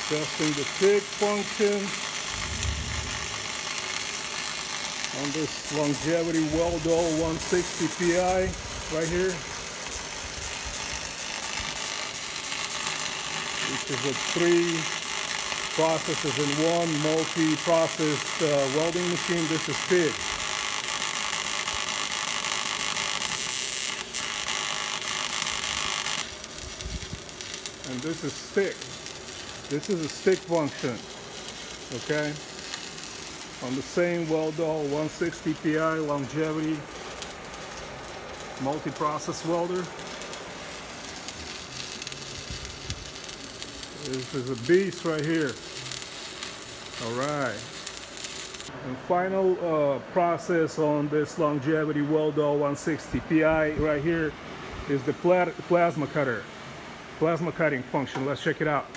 Testing the TIG function on this longevity WELDALL 160 PI right here, which is a 3 processes in one multi-process welding machine. This is TIG. And this is stick. This is a stick function, okay? On the same WELDALL 160 PI longevity multi-process welder. This is a beast right here. All right. And final process on this longevity WELDALL 160 PI right here is the plasma cutter. Plasma cutting function. Let's check it out.